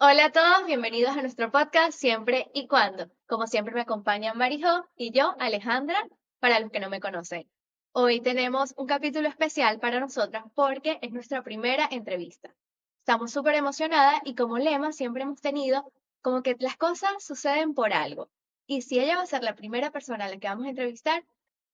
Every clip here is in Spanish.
Hola a todos, bienvenidos a nuestro podcast Siempre y Cuando. Como siempre me acompañan Marijo y yo, Alejandra, para los que no me conocen. Hoy tenemos un capítulo especial para nosotras porque es nuestra primera entrevista. Estamos súper emocionadas y como lema siempre hemos tenido como que las cosas suceden por algo. Y si ella va a ser la primera persona a la que vamos a entrevistar,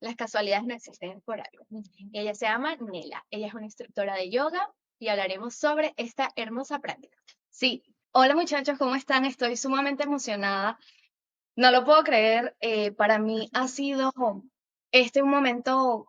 las casualidades no existen por algo. Ella se llama Nela, ella es una instructora de yoga y hablaremos sobre esta hermosa práctica. Sí, hola muchachos, ¿cómo están? Estoy sumamente emocionada. No lo puedo creer. Para mí ha sido un momento,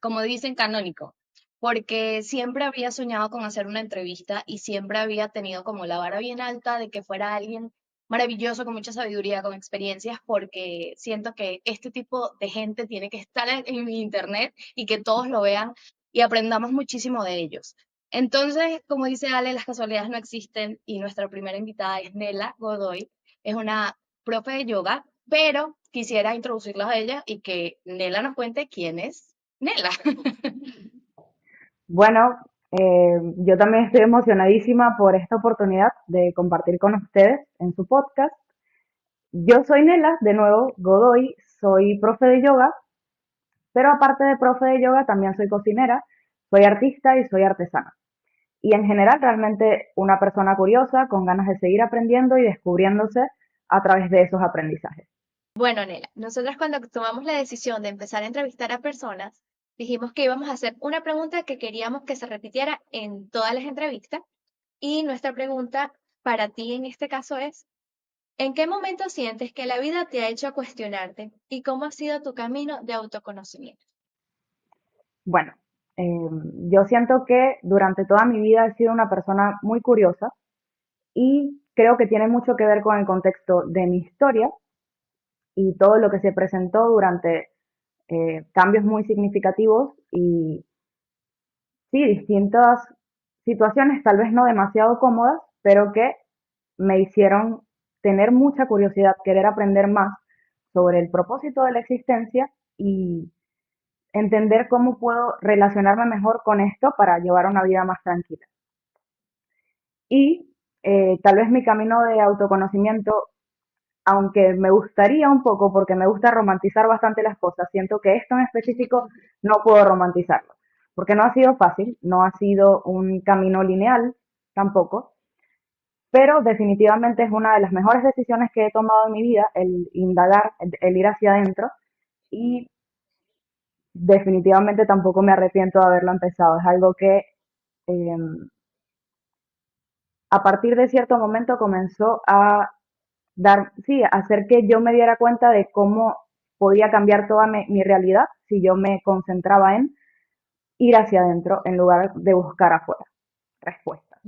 como dicen, canónico, porque siempre había soñado con hacer una entrevista y siempre había tenido como la vara bien alta de que fuera alguien maravilloso, con mucha sabiduría, con experiencias, porque siento que este tipo de gente tiene que estar en mi internet y que todos lo vean y aprendamos muchísimo de ellos. Entonces, como dice Ale, las casualidades no existen y nuestra primera invitada es Nela Godoy. Es una profe de yoga, pero quisiera introducirlas a ella y que Nela nos cuente quién es Nela. Bueno, yo también estoy emocionadísima por esta oportunidad de compartir con ustedes en su podcast. Yo soy Nela, de nuevo, Godoy, soy profe de yoga, pero aparte de profe de yoga también soy cocinera, soy artista y soy artesana. Y en general realmente una persona curiosa, con ganas de seguir aprendiendo y descubriéndose a través de esos aprendizajes. Bueno, Nela, nosotras cuando tomamos la decisión de empezar a entrevistar a personas, dijimos que íbamos a hacer una pregunta que queríamos que se repitiera en todas las entrevistas. Y nuestra pregunta para ti en este caso es, ¿en qué momento sientes que la vida te ha hecho cuestionarte y cómo ha sido tu camino de autoconocimiento? Bueno, eh, yo siento que durante toda mi vida he sido una persona muy curiosa y creo que tiene mucho que ver con el contexto de mi historia y todo lo que se presentó durante cambios muy significativos y sí, distintas situaciones tal vez no demasiado cómodas, pero que me hicieron tener mucha curiosidad, querer aprender más sobre el propósito de la existencia y entender cómo puedo relacionarme mejor con esto para llevar una vida más tranquila. Y tal vez mi camino de autoconocimiento, aunque me gustaría un poco, porque me gusta romantizar bastante las cosas, siento que esto en específico no puedo romantizarlo, porque no ha sido fácil, no ha sido un camino lineal tampoco, pero definitivamente es una de las mejores decisiones que he tomado en mi vida, el indagar, el ir hacia adentro, y definitivamente tampoco me arrepiento de haberlo empezado. Es algo que eh, a partir de cierto momento comenzó a dar, sí, hacer que yo me diera cuenta de cómo podía cambiar toda mi realidad si yo me concentraba en ir hacia adentro en lugar de buscar afuera respuestas.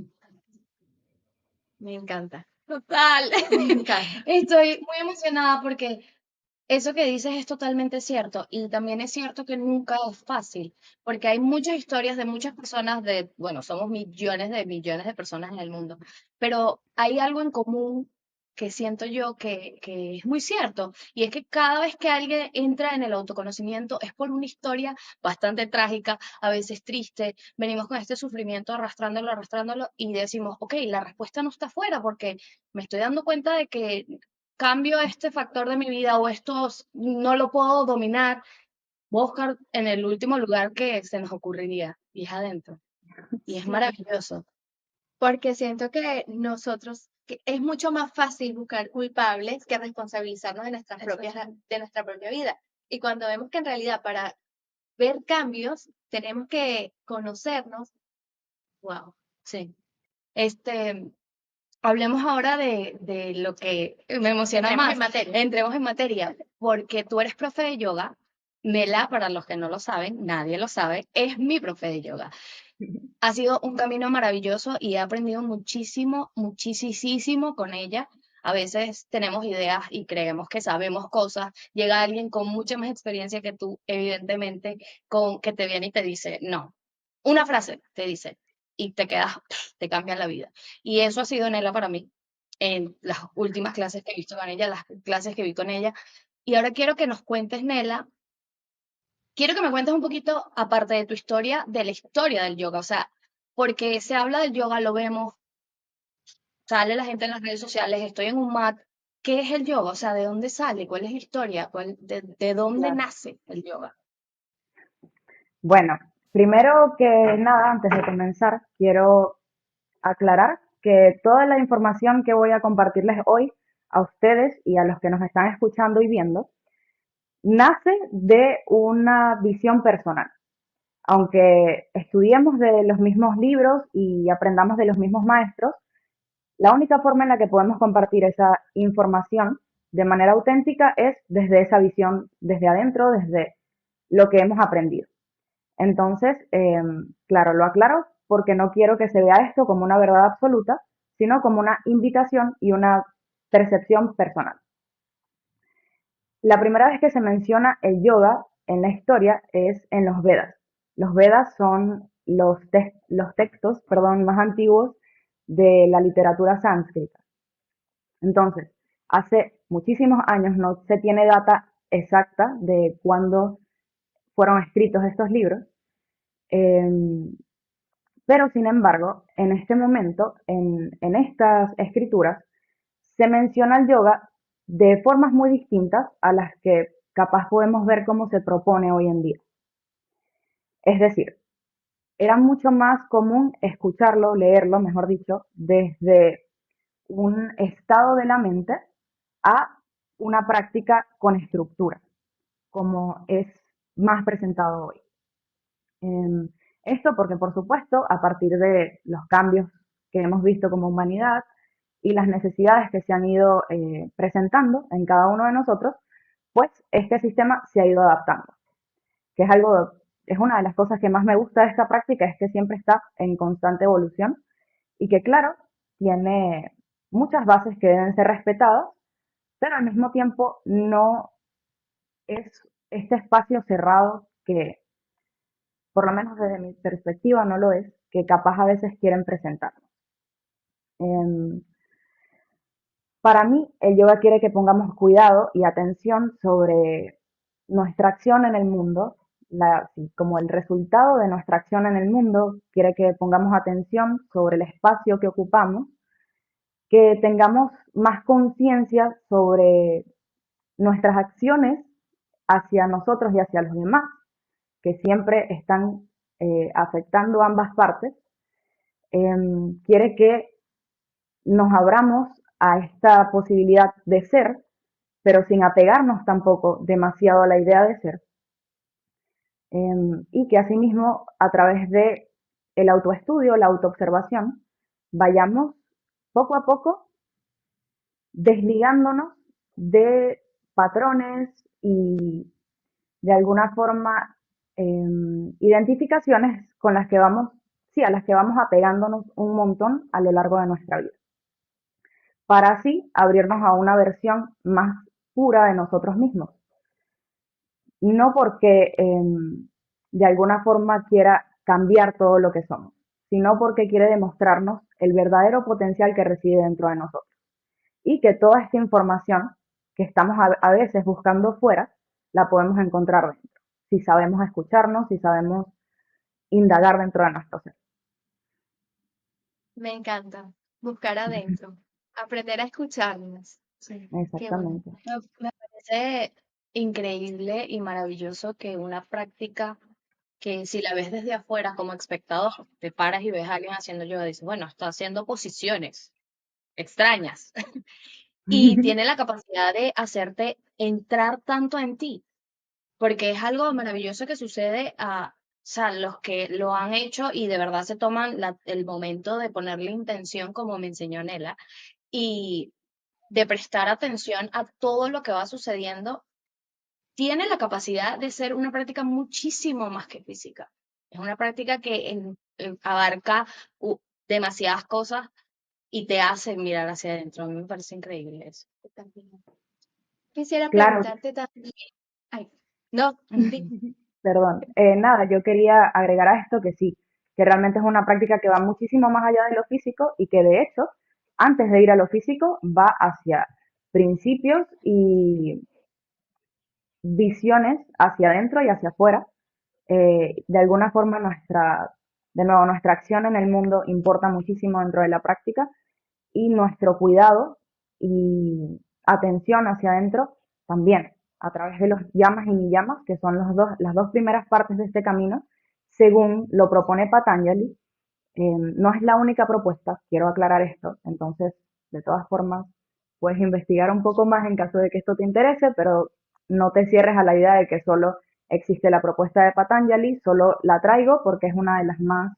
Me encanta, Total. me encanta. Estoy muy emocionada porque eso que dices es totalmente cierto y también es cierto que nunca es fácil, porque hay muchas historias de muchas personas bueno, somos millones de personas en el mundo, pero hay algo en común que siento yo que es muy cierto, y es que cada vez que alguien entra en el autoconocimiento es por una historia bastante trágica, a veces triste, venimos con este sufrimiento arrastrándolo, arrastrándolo y decimos, ok, la respuesta no está afuera porque me estoy dando cuenta de que cambio este factor de mi vida o esto no lo puedo dominar, voy a buscar en el último lugar que se nos ocurriría, y es adentro. Y es Sí, maravilloso. porque siento que nosotros, que es mucho más fácil buscar culpables que responsabilizarnos de de nuestra propia vida. Y cuando vemos que en realidad para ver cambios tenemos que conocernos, wow, Sí. Este, hablemos ahora de lo que me emociona entremos en más. materia. Entremos en materia, porque tú eres profe de yoga. Mela, para los que no lo saben, nadie lo sabe, es mi profe de yoga. Ha sido un camino maravilloso y he aprendido muchísimo, muchísimo con ella. A veces tenemos ideas y creemos que sabemos cosas. Llega alguien con mucha más experiencia que tú, evidentemente, con que te viene y te dice, no. Una frase te dice y te quedas, te cambia la vida. Y eso ha sido Nela para mí en las últimas clases que he visto con ella, las clases que vi con ella. Y ahora quiero que nos cuentes, Nela, quiero que me cuentes un poquito, aparte de tu historia, de la historia del yoga. O sea, porque se habla del yoga, lo vemos, sale la gente en las redes sociales, estoy en un mat. ¿Qué es el yoga? O sea, ¿de dónde sale? ¿Cuál es la historia? De dónde Claro. nace el yoga? Bueno, primero que nada, antes de comenzar, quiero aclarar que toda la información que voy a compartirles hoy a ustedes y a los que nos están escuchando y viendo nace de una visión personal. Aunque estudiemos de los mismos libros y aprendamos de los mismos maestros, la única forma en la que podemos compartir esa información de manera auténtica es desde esa visión, desde adentro, desde lo que hemos aprendido. Entonces, claro, lo aclaro porque no quiero que se vea esto como una verdad absoluta, sino como una invitación y una percepción personal. La primera vez que se menciona el yoga en la historia es en los Vedas. Los Vedas son los textos, perdón, más antiguos de la literatura sánscrita. Entonces, hace muchísimos años no se tiene data exacta de cuándo fueron escritos estos libros, eh, pero sin embargo, en este momento, en estas escrituras, se menciona el yoga de formas muy distintas a las que capaz podemos ver cómo se propone hoy en día. Es decir, era mucho más común escucharlo, leerlo, mejor dicho, desde un estado de la mente a una práctica con estructura, como es más presentado hoy. Eh, Esto porque, por supuesto, a partir de los cambios que hemos visto como humanidad y las necesidades que se han ido presentando en cada uno de nosotros, pues este sistema se ha ido adaptando, que es algo, es una de las cosas que más me gusta de esta práctica, es que siempre está en constante evolución y que, claro, tiene muchas bases que deben ser respetadas, pero al mismo tiempo no es este espacio cerrado que, por lo menos desde mi perspectiva, no lo es, que capaz a veces quieren presentar. Eh, para mí, el yoga quiere que pongamos cuidado y atención sobre nuestra acción en el mundo, como el resultado de nuestra acción en el mundo, quiere que pongamos atención sobre el espacio que ocupamos, que tengamos más conciencia sobre nuestras acciones hacia nosotros y hacia los demás, que siempre están afectando ambas partes. Quiere que nos abramos a esta posibilidad de ser, pero sin apegarnos tampoco demasiado a la idea de ser, y que asimismo a través de el autoestudio, la autoobservación, vayamos poco a poco desligándonos de patrones y de alguna forma identificaciones con las que vamos, sí, a las que vamos apegándonos un montón a lo largo de nuestra vida, para así abrirnos a una versión más pura de nosotros mismos. No porque de alguna forma quiera cambiar todo lo que somos, sino porque quiere demostrarnos el verdadero potencial que reside dentro de nosotros. Y que toda esta información que estamos a veces buscando fuera, la podemos encontrar dentro. Si sabemos escucharnos, si sabemos indagar dentro de nuestro ser. Me encanta buscar adentro, aprender a escucharnos. Sí, qué bueno. Exactamente. Me parece increíble y maravilloso que una práctica que si la ves desde afuera como espectador, te paras y ves a alguien haciendo yoga, dices, bueno, está haciendo posiciones extrañas y tiene la capacidad de hacerte entrar tanto en ti, porque es algo maravilloso que sucede a, o sea, los que lo han hecho y de verdad se toman el momento de ponerle intención, como me enseñó Nela, y de prestar atención a todo lo que va sucediendo, tiene la capacidad de ser una práctica muchísimo más que física. Es una práctica que abarca demasiadas cosas y te hace mirar hacia adentro. A mí me parece increíble eso. Quisiera Claro, preguntarte también. Ay, no, di. perdón. Nada, yo quería agregar a esto que sí, que realmente es una práctica que va muchísimo más allá de lo físico y que de hecho, antes de ir a lo físico, va hacia principios y visiones hacia adentro y hacia afuera. De alguna forma de nuevo, nuestra acción en el mundo importa muchísimo dentro de la práctica y nuestro cuidado y atención hacia adentro también, a través de los yamas y niyamas, que son las dos primeras partes de este camino, según lo propone Patanjali. No es la única propuesta, quiero aclarar esto, entonces, de todas formas, puedes investigar un poco más en caso de que esto te interese, pero no te cierres a la idea de que solo existe la propuesta de Patanjali, solo la traigo porque es una de las más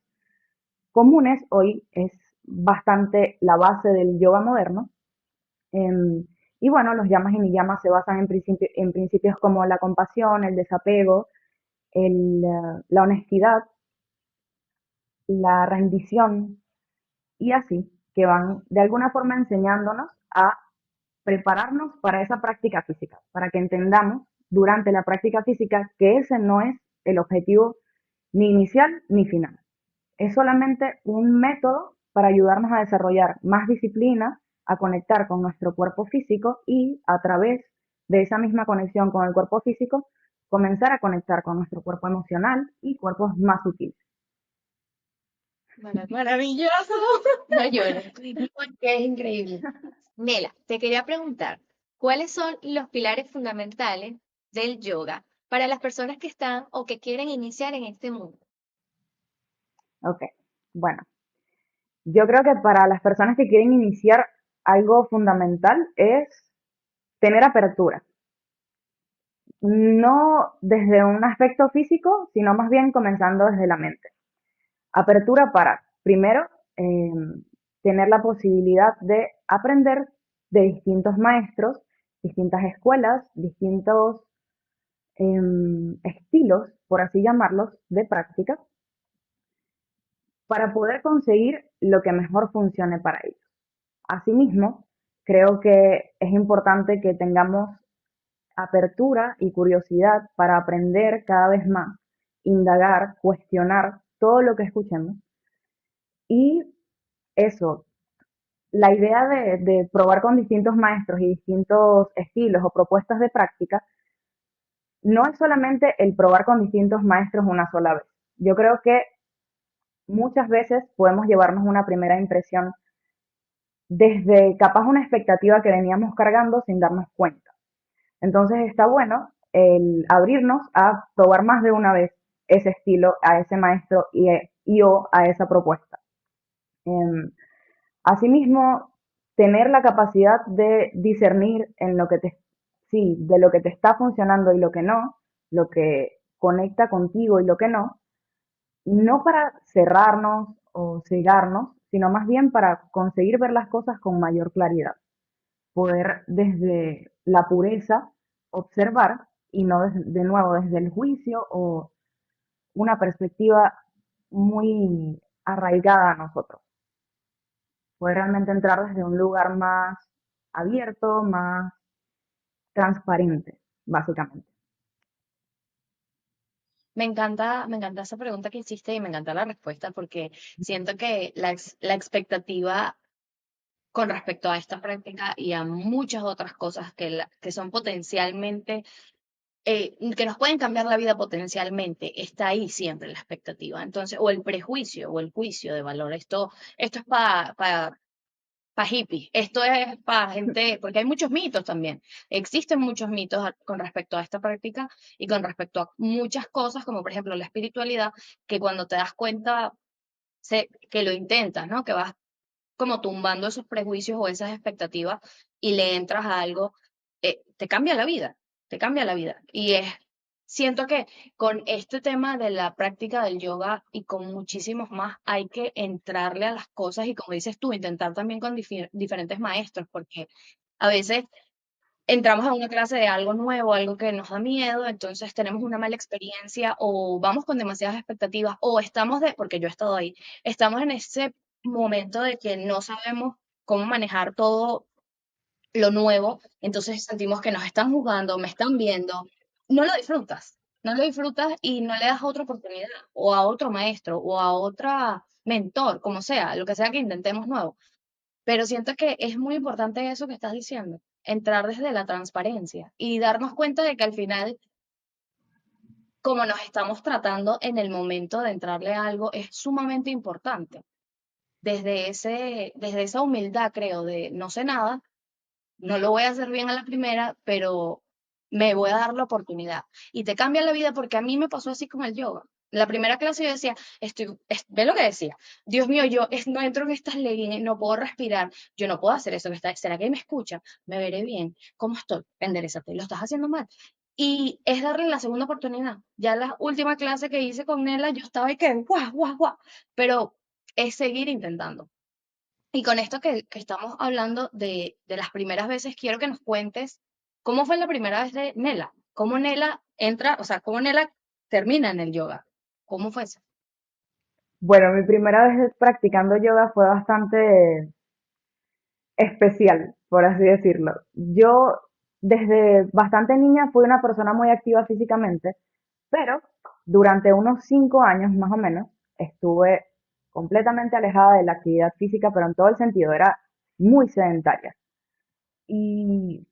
comunes, hoy es bastante la base del yoga moderno. Em, y bueno, los yamas y niyamas se basan en principios como la compasión, el desapego, la honestidad, la rendición y así, que van de alguna forma enseñándonos a prepararnos para esa práctica física, para que entendamos durante la práctica física que ese no es el objetivo ni inicial ni final. Es solamente un método para ayudarnos a desarrollar más disciplina, a conectar con nuestro cuerpo físico y a través de esa misma conexión con el cuerpo físico, comenzar a conectar con nuestro cuerpo emocional y cuerpos más sutiles. Maravilloso. No llores. Porque es increíble. Nela, te quería preguntar, ¿cuáles son los pilares fundamentales del yoga para las personas que están o que quieren iniciar en este mundo? Ok, bueno, yo creo que para las personas que quieren iniciar algo fundamental es tener apertura. No desde un aspecto físico, sino más bien comenzando desde la mente. Apertura para, primero, eh, tener la posibilidad de aprender de distintos maestros, distintas escuelas, distintos estilos, por así llamarlos, de práctica, para poder conseguir lo que mejor funcione para ellos. Asimismo, creo que es importante que tengamos apertura y curiosidad para aprender cada vez más, indagar, cuestionar todo lo que escuchemos. Y eso, la idea de probar con distintos maestros y distintos estilos o propuestas de práctica no es solamente el probar con distintos maestros una sola vez. Yo creo que muchas veces podemos llevarnos una primera impresión desde capaz una expectativa que veníamos cargando sin darnos cuenta. Entonces está bueno el abrirnos a probar más de una vez ese estilo, a ese maestro y o a esa propuesta. Eh, Asimismo, tener la capacidad de discernir en lo que sí, de lo que te está funcionando y lo que no, lo que conecta contigo y lo que no para cerrarnos o cegarnos, sino más bien para conseguir ver las cosas con mayor claridad. Poder desde la pureza observar y no de nuevo desde el juicio o una perspectiva muy arraigada a nosotros. Poder realmente entrar desde un lugar más abierto, más transparente, básicamente. Me encanta esa pregunta que hiciste y me encanta la respuesta porque siento que la expectativa con respecto a esta práctica y a muchas otras cosas que son potencialmente, que nos pueden cambiar la vida potencialmente, está ahí siempre la expectativa. Entonces, o el prejuicio o el juicio de valor. Esto es para hippies, esto es para gente, porque hay muchos mitos también. Existen muchos mitos con respecto a esta práctica y con respecto a muchas cosas, como por ejemplo la espiritualidad, que cuando te das cuenta, que lo intentas, ¿no? Que vas como tumbando esos prejuicios o esas expectativas y le entras a algo, te cambia la vida, te cambia la vida. Siento que con este tema de la práctica del yoga y con muchísimos más hay que entrarle a las cosas y como dices tú, intentar también con diferentes maestros, porque a veces entramos a una clase de algo nuevo, algo que nos da miedo, entonces tenemos una mala experiencia o vamos con demasiadas expectativas o porque yo he estado ahí, estamos en ese momento de que no sabemos cómo manejar todo lo nuevo, entonces sentimos que nos están juzgando, me están viendo, no lo disfrutas, no lo disfrutas y no le das otra oportunidad o a otro maestro o a otra mentor, como sea, lo que sea que intentemos nuevo. Pero siento que es muy importante eso que estás diciendo, entrar desde la transparencia y darnos cuenta de que al final, como nos estamos tratando en el momento de entrarle a algo, es sumamente importante. desde esa humildad, creo, de no sé nada, no lo voy a hacer bien a la primera, pero me voy a dar la oportunidad. Y te cambia la vida porque a mí me pasó así con el yoga. En la primera clase yo decía, ve lo que decía, Dios mío, no entro en estas leggings, no puedo respirar, yo no puedo hacer eso, ¿será que me escucha? ¿Me veré bien? ¿Cómo estoy? Enderezate, lo estás haciendo mal. Y es darle la segunda oportunidad. Ya la última clase que hice con Nela, yo estaba ahí que, guau, guau, guau, pero es seguir intentando. Y con esto que estamos hablando de las primeras veces, quiero que nos cuentes cómo fue la primera vez de Nela, cómo Nela entra, o sea, cómo Nela termina en el yoga, cómo fue eso. Bueno, mi primera vez practicando yoga fue bastante especial, por así decirlo. Yo desde bastante niña fui una persona muy activa físicamente, pero durante unos 5 años más o menos estuve completamente alejada de la actividad física, pero en todo el sentido, era muy sedentaria. Y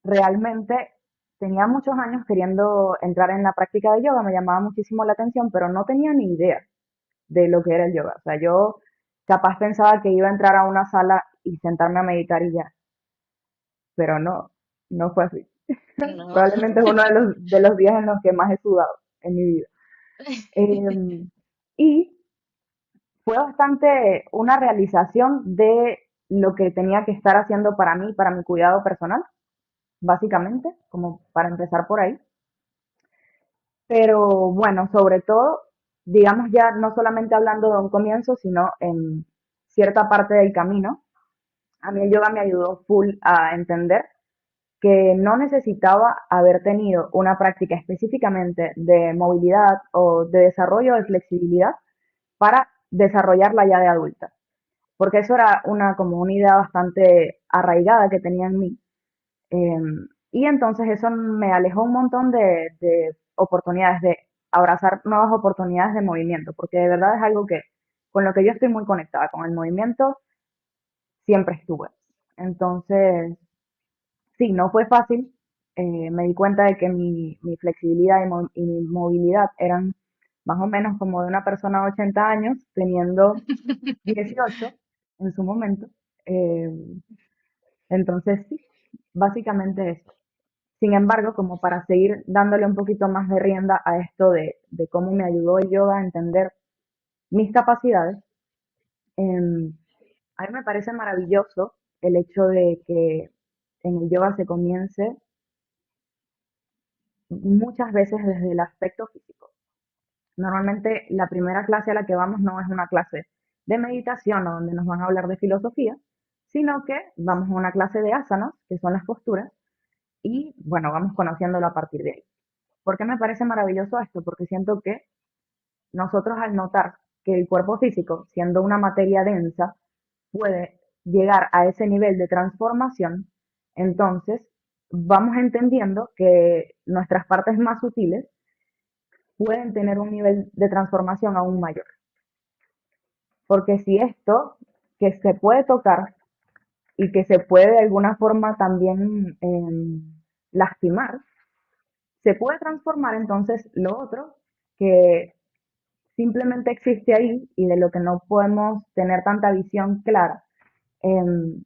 realmente tenía muchos años queriendo entrar en la práctica de yoga, me llamaba muchísimo la atención, pero no tenía ni idea de lo que era el yoga. O sea, yo capaz pensaba que iba a entrar a una sala y sentarme a meditar y ya, pero no, no fue así. No. Probablemente es uno de los días en los que más he sudado en mi vida. Y fue bastante una realización de lo que tenía que estar haciendo para mí, para mi cuidado personal, básicamente, como para empezar por ahí. Pero bueno, sobre todo, digamos ya no solamente hablando de un comienzo, sino en cierta parte del camino, a mí el yoga me ayudó full a entender que no necesitaba haber tenido una práctica específicamente de movilidad o de desarrollo de flexibilidad para desarrollarla ya de adulta, porque eso era como una idea bastante arraigada que tenía en mí. Eh, y entonces eso me alejó un montón de oportunidades, de abrazar nuevas oportunidades de movimiento, porque de verdad es algo que con lo que yo estoy muy conectada, con el movimiento siempre estuve. Entonces, sí, no fue fácil. Me di cuenta de que mi flexibilidad y mi movilidad eran más o menos como de una persona de 80 años, teniendo 18 en su momento. Eh, entonces, sí, básicamente eso. Sin embargo, como para seguir dándole un poquito más de rienda a esto de cómo me ayudó el yoga a entender mis capacidades, em, a mí me parece maravilloso el hecho de que en el yoga se comience muchas veces desde el aspecto físico. Normalmente la primera clase a la que vamos no es una clase de meditación o donde nos van a hablar de filosofía, sino que vamos a una clase de asanas, que son las posturas, y bueno, vamos conociéndolo a partir de ahí. ¿Por qué me parece maravilloso esto? Porque siento que nosotros al notar que el cuerpo físico, siendo una materia densa, puede llegar a ese nivel de transformación, entonces vamos entendiendo que nuestras partes más sutiles pueden tener un nivel de transformación aún mayor. Porque si esto, que se puede tocar y que se puede de alguna forma también lastimar, se puede transformar, entonces lo otro que simplemente existe ahí y de lo que no podemos tener tanta visión clara, em,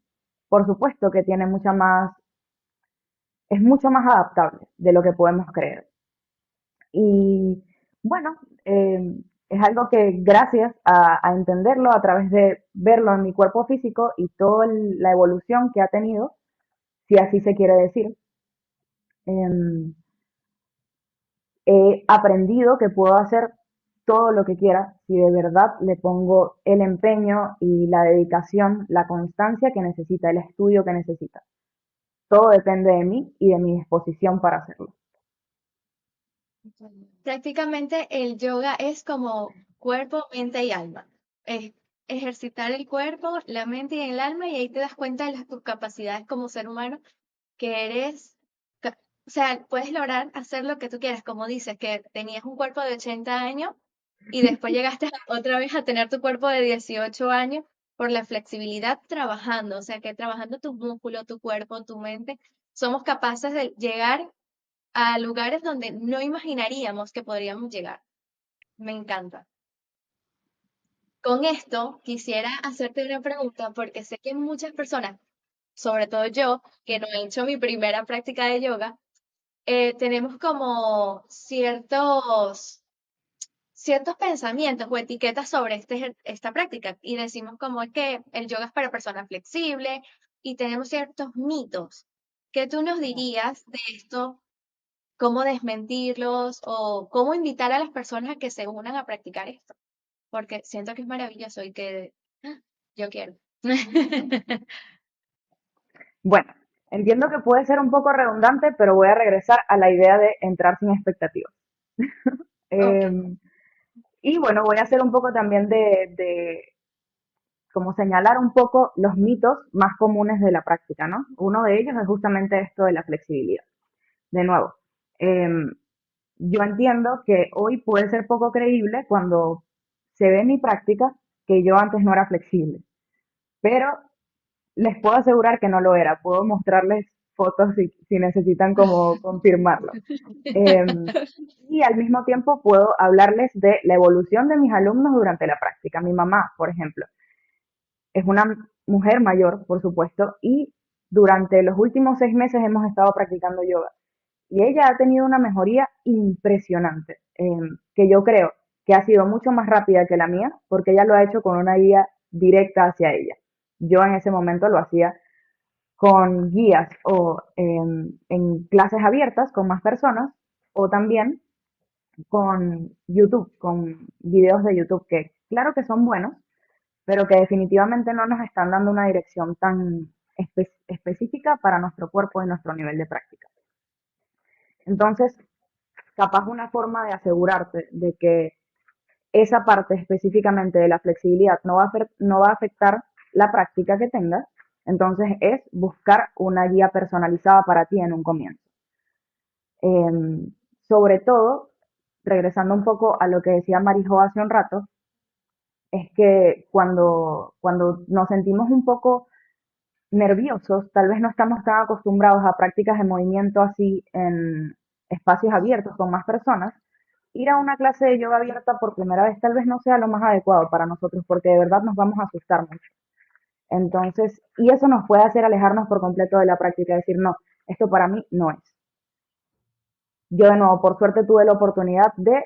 por supuesto que tiene es mucho más adaptable de lo que podemos creer. Y bueno, es algo que gracias a entenderlo a través de verlo en mi cuerpo físico y toda la evolución que ha tenido, si así se quiere decir, em, he aprendido que puedo hacer todo lo que quiera si de verdad le pongo el empeño y la dedicación, la constancia que necesita, el estudio que necesita. Todo depende de mí y de mi disposición para hacerlo. Prácticamente el yoga es como cuerpo, mente y alma. Es ejercitar el cuerpo, la mente y el alma y ahí te das cuenta de tus capacidades como ser humano, que eres, o sea, puedes lograr hacer lo que tú quieras, como dices, que tenías un cuerpo de 80 años y después llegaste otra vez a tener tu cuerpo de 18 años por la flexibilidad trabajando, o sea, que trabajando tu músculo, tu cuerpo, tu mente, somos capaces de llegar a lugares donde no imaginaríamos que podríamos llegar. Me encanta. Con esto quisiera hacerte una pregunta porque sé que muchas personas, sobre todo yo, que no he hecho mi primera práctica de yoga, tenemos como ciertos pensamientos o etiquetas sobre esta práctica y decimos como que el yoga es para personas flexibles y tenemos ciertos mitos. ¿Qué tú nos dirías de esto? ¿Cómo desmentirlos o cómo invitar a las personas a que se unan a practicar esto? Porque siento que es maravilloso y que yo quiero. Bueno, entiendo que puede ser un poco redundante, pero voy a regresar a la idea de entrar sin expectativas. Ok. Em, y bueno, voy a hacer un poco también de como señalar un poco los mitos más comunes de la práctica, ¿no? Uno de ellos es justamente esto de la flexibilidad. De nuevo, em, yo entiendo que hoy puede ser poco creíble cuando se ve en mi práctica que yo antes no era flexible, pero les puedo asegurar que no lo era. Puedo mostrarles fotos si necesitan como confirmarlo. Em, y al mismo tiempo puedo hablarles de la evolución de mis alumnos durante la práctica. Mi mamá, por ejemplo, es una mujer mayor, por supuesto, y durante los últimos 6 meses hemos estado practicando yoga. Y ella ha tenido una mejoría impresionante, que yo creo que ha sido mucho más rápida que la mía, porque ella lo ha hecho con una guía directa hacia ella. Yo en ese momento lo hacía con guías o en clases abiertas con más personas, o también con YouTube, con videos de YouTube que claro que son buenos, pero que definitivamente no nos están dando una dirección tan específica para nuestro cuerpo y nuestro nivel de práctica. Entonces, capaz una forma de asegurarte de que esa parte específicamente de la flexibilidad no va a afectar la práctica que tengas, entonces es buscar una guía personalizada para ti en un comienzo. Sobre todo, regresando un poco a lo que decía Marijo hace un rato, es que cuando nos sentimos un poco nerviosos, tal vez no estamos tan acostumbrados a prácticas de movimiento así en espacios abiertos con más personas, ir a una clase de yoga abierta por primera vez tal vez no sea lo más adecuado para nosotros porque de verdad nos vamos a asustar mucho. Entonces, y eso nos puede hacer alejarnos por completo de la práctica y decir, no, esto para mí no es. Yo de nuevo, por suerte, tuve la oportunidad de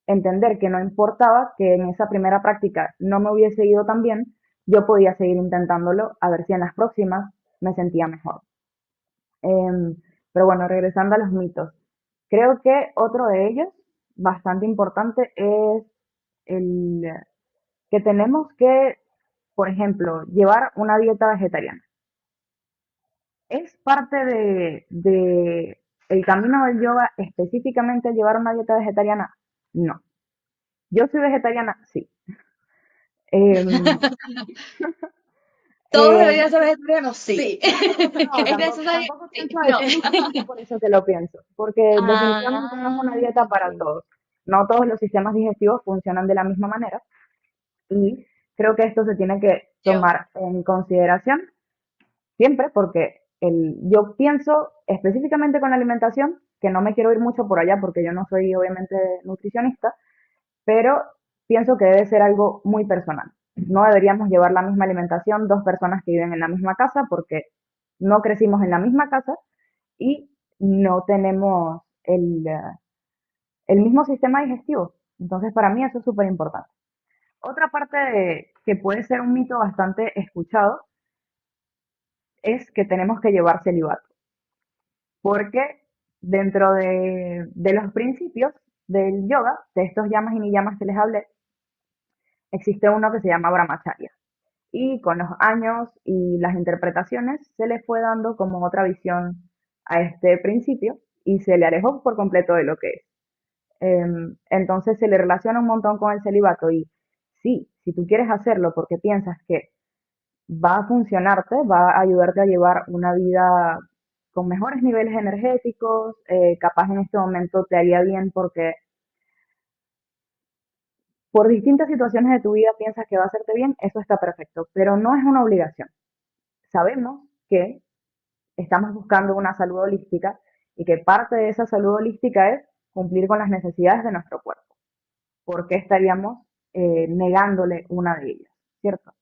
entender que no importaba que en esa primera práctica no me hubiese ido tan bien, yo podía seguir intentándolo a ver si en las próximas me sentía mejor. Em, pero bueno, regresando a los mitos. Creo que otro de ellos, bastante importante, es el que tenemos que, por ejemplo, llevar una dieta vegetariana. ¿Es parte de el camino del yoga específicamente llevar una dieta vegetariana? No. ¿Yo soy vegetariana? Sí. Em, ¿Todos em, deberían ser vegetarianos? Sí. no, ¿Es necesario? tampoco Sí. pienso No. decirlo, pero no es por eso que lo pienso, porque definitivamente no es una Ah, dieta para ok. todos. No todos los sistemas digestivos funcionan de la misma manera y creo que esto se tiene que Yo. tomar en consideración siempre porque yo pienso específicamente con la alimentación, que no me quiero ir mucho por allá porque yo no soy obviamente nutricionista, pero pienso que debe ser algo muy personal. No deberíamos llevar la misma alimentación dos personas que viven en la misma casa porque no crecimos en la misma casa y no tenemos el mismo sistema digestivo. Entonces, para mí eso es súper importante. Otra parte que puede ser un mito bastante escuchado es que tenemos que llevar celibato, porque dentro de los principios del yoga, de estos yamas y niyamas que les hablé, existe uno que se llama brahmacharya. Y con los años y las interpretaciones se le fue dando como otra visión a este principio y se le alejó por completo de lo que es. Entonces se le relaciona un montón con el celibato y sí, si tú quieres hacerlo porque piensas que va a funcionarte, va a ayudarte a llevar una vida con mejores niveles energéticos, capaz en este momento te haría bien porque por distintas situaciones de tu vida piensas que va a hacerte bien, eso está perfecto, pero no es una obligación. Sabemos que estamos buscando una salud holística y que parte de esa salud holística es cumplir con las necesidades de nuestro cuerpo. ¿Por qué estaríamos negándole una de ellas, ¿cierto?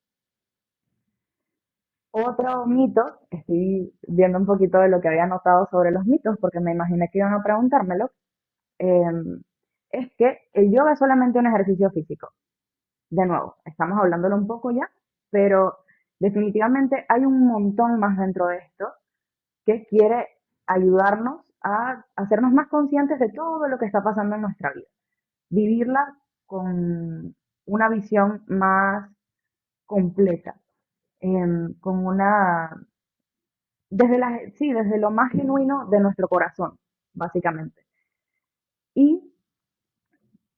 Otro mito, estoy viendo un poquito de lo que había notado sobre los mitos, porque me imaginé que iban a preguntármelo, es que el yoga es solamente un ejercicio físico. De nuevo, estamos hablándolo un poco ya, pero definitivamente hay un montón más dentro de esto que quiere ayudarnos a hacernos más conscientes de todo lo que está pasando en nuestra vida, vivirla con una visión más completa, con una, sí, desde lo más genuino de nuestro corazón, básicamente. Y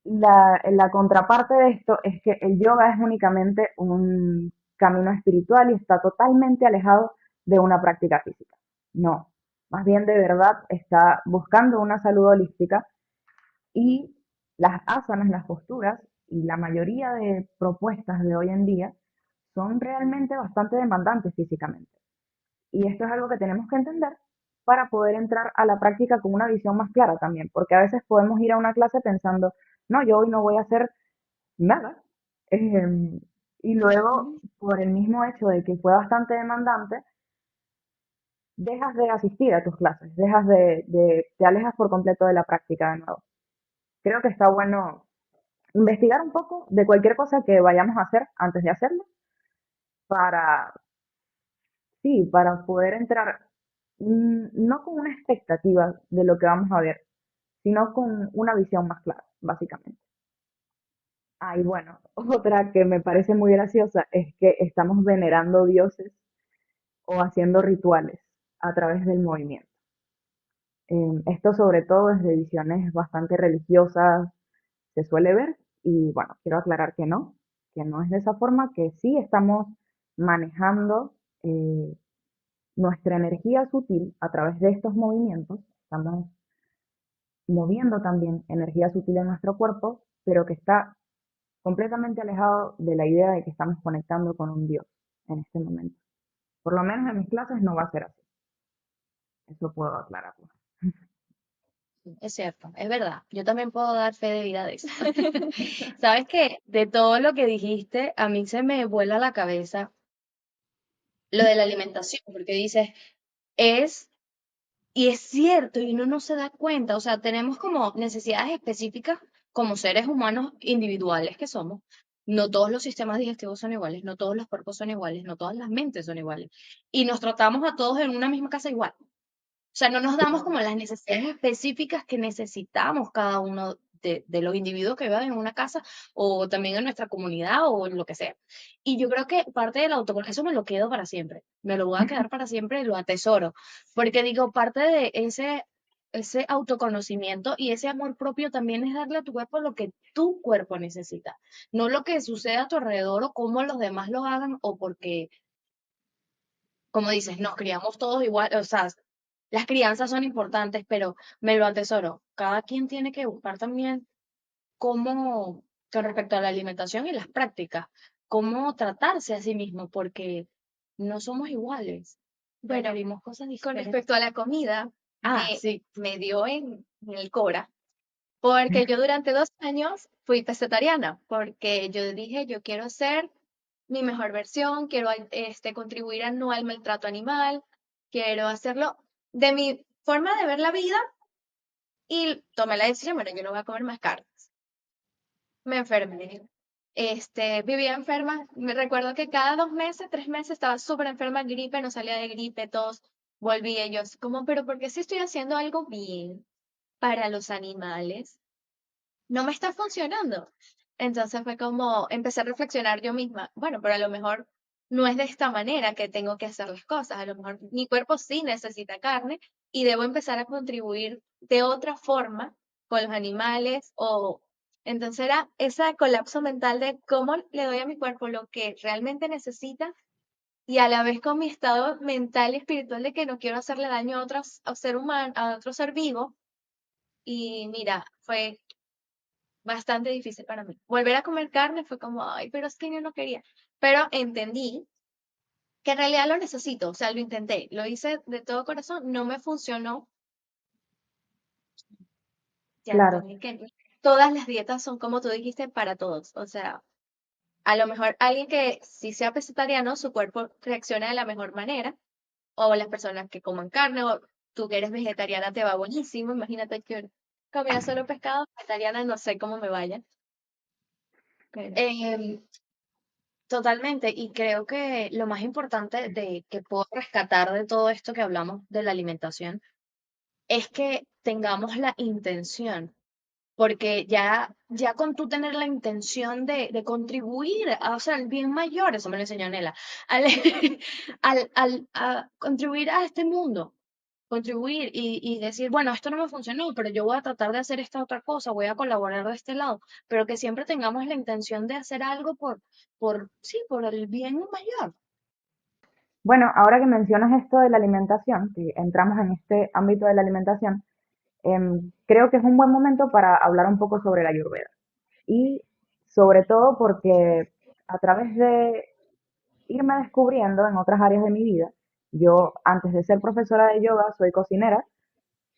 la contraparte de esto es que el yoga es únicamente un camino espiritual y está totalmente alejado de una práctica física. No, más bien de verdad está buscando una salud holística y las asanas, las posturas y la mayoría de propuestas de hoy en día son realmente bastante demandantes físicamente. Y esto es algo que tenemos que entender para poder entrar a la práctica con una visión más clara también, porque a veces podemos ir a una clase pensando, no, yo hoy no voy a hacer nada. Eh, y luego, por el mismo hecho de que fue bastante demandante, dejas de asistir a tus clases, te alejas por completo de la práctica de nuevo. Creo que está bueno investigar un poco de cualquier cosa que vayamos a hacer antes de hacerlo para, sí, para poder entrar no con una expectativa de lo que vamos a ver, sino con una visión más clara, básicamente. Ah, y bueno, otra que me parece muy graciosa es que estamos venerando dioses o haciendo rituales a través del movimiento. Esto sobre todo desde visiones bastante religiosas se suele ver y bueno, quiero aclarar que no es de esa forma, que sí estamos manejando nuestra energía sutil a través de estos movimientos, estamos moviendo también energía sutil en nuestro cuerpo, pero que está completamente alejado de la idea de que estamos conectando con un Dios en este momento. Por lo menos en mis clases no va a ser así. Eso puedo aclararlo. Es cierto, es verdad. Yo también puedo dar fe de vida de eso. ¿Sabes qué? De todo lo que dijiste, a mí se me vuela la cabeza lo de la alimentación, porque dices, es, y es cierto, y uno no se da cuenta, o sea, tenemos como necesidades específicas como seres humanos individuales que somos. No todos los sistemas digestivos son iguales, no todos los cuerpos son iguales, no todas las mentes son iguales. Y nos tratamos a todos en una misma casa igual. O sea, no nos damos como las necesidades específicas que necesitamos cada uno de los individuos que viven en una casa o también en nuestra comunidad o en lo que sea. Y yo creo que parte del autoconocimiento, eso me lo quedo para siempre, me lo voy a quedar para siempre y lo atesoro, porque digo, parte de ese autoconocimiento y ese amor propio también es darle a tu cuerpo lo que tu cuerpo necesita, no lo que sucede a tu alrededor o cómo los demás lo hagan o porque como dices, nos criamos todos igual, o sea, las crianzas son importantes, pero me lo atesoro. Cada quien tiene que buscar también cómo, con respecto a la alimentación y las prácticas, cómo tratarse a sí mismo, porque no somos iguales, Bueno, requerimos cosas con diferentes. respecto a la comida, Ah, sí, me dio en el Cora, porque yo durante 2 años fui pescetariana, porque yo dije, yo quiero ser mi mejor versión, quiero contribuir a no al maltrato animal, quiero hacerlo de mi forma de ver la vida y tomé la decisión, bueno, yo no voy a comer más carne. Me enfermé. Vivía enferma. Me recuerdo que cada 2 meses, 3 meses estaba súper enferma, gripe, no salía de gripe, tos. Volvía y yo así como, pero ¿por qué si estoy haciendo algo bien para los animales? No me está funcionando. Entonces fue como, empecé a reflexionar yo misma, bueno, pero a lo mejor no es de esta manera que tengo que hacer las cosas. A lo mejor mi cuerpo sí necesita carne y debo empezar a contribuir de otra forma con los animales o entonces era ese colapso mental de cómo le doy a mi cuerpo lo que realmente necesita y a la vez con mi estado mental y espiritual de que no quiero hacerle daño a otros, a ser humano, a otro ser vivo. Y mira, fue bastante difícil para mí. Volver a comer carne fue como, ay, pero es que yo no quería. Pero entendí que en realidad lo necesito, o sea, lo intenté, lo hice de todo corazón, no me funcionó, ya Claro, entendí que no. todas las dietas son, como tú dijiste, para todos. O sea, a lo mejor alguien que si sea pescetariano, su cuerpo reacciona de la mejor manera, o las personas que coman carne, o tú que eres vegetariana te va buenísimo. Imagínate que comía solo pescado, vegetariana, no sé cómo me vaya. Pero, Em, Totalmente, y creo que lo más importante de que puedo rescatar de todo esto que hablamos de la alimentación es que tengamos la intención, porque ya con tú tener la intención de contribuir a, o sea, al bien mayor, eso me lo enseñó Nela, al, a contribuir a este mundo, contribuir y decir, bueno, esto no me funcionó, pero yo voy a tratar de hacer esta otra cosa, voy a colaborar de este lado, pero que siempre tengamos la intención de hacer algo sí, por el bien mayor. Bueno, ahora que mencionas esto de la alimentación, que entramos en este ámbito de la alimentación, creo que es un buen momento para hablar un poco sobre la Ayurveda. Y sobre todo porque a través de irme descubriendo en otras áreas de mi vida, yo antes de ser profesora de yoga soy cocinera,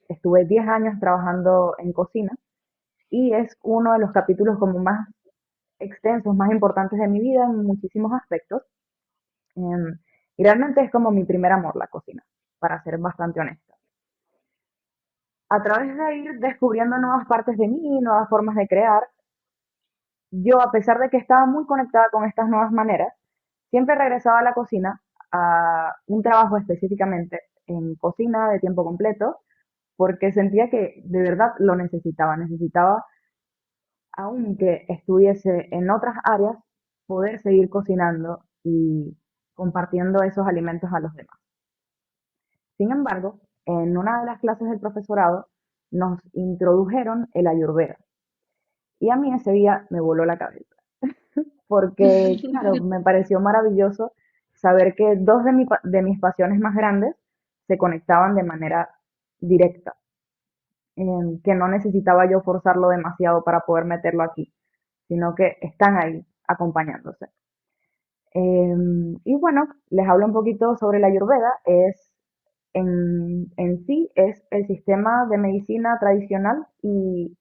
estuve 10 años trabajando en cocina y es uno de los capítulos como más extensos, más importantes de mi vida en muchísimos aspectos. Em, y realmente es como mi primer amor la cocina, para ser bastante honesta. A través de ir descubriendo nuevas partes de mí, nuevas formas de crear, yo, a pesar de que estaba muy conectada con estas nuevas maneras, siempre regresaba a la cocina, a un trabajo específicamente en cocina de tiempo completo, porque sentía que de verdad lo necesitaba. Necesitaba, aunque estuviese en otras áreas, poder seguir cocinando y compartiendo esos alimentos a los demás. Sin embargo, en una de las clases del profesorado nos introdujeron el ayurveda y a mí ese día me voló la cabeza porque, claro, me pareció maravilloso saber que dos de mis pasiones más grandes se conectaban de manera directa, que no necesitaba yo forzarlo demasiado para poder meterlo aquí, sino que están ahí acompañándose. Y bueno, les hablo un poquito sobre la Ayurveda. En sí es el sistema de medicina tradicional y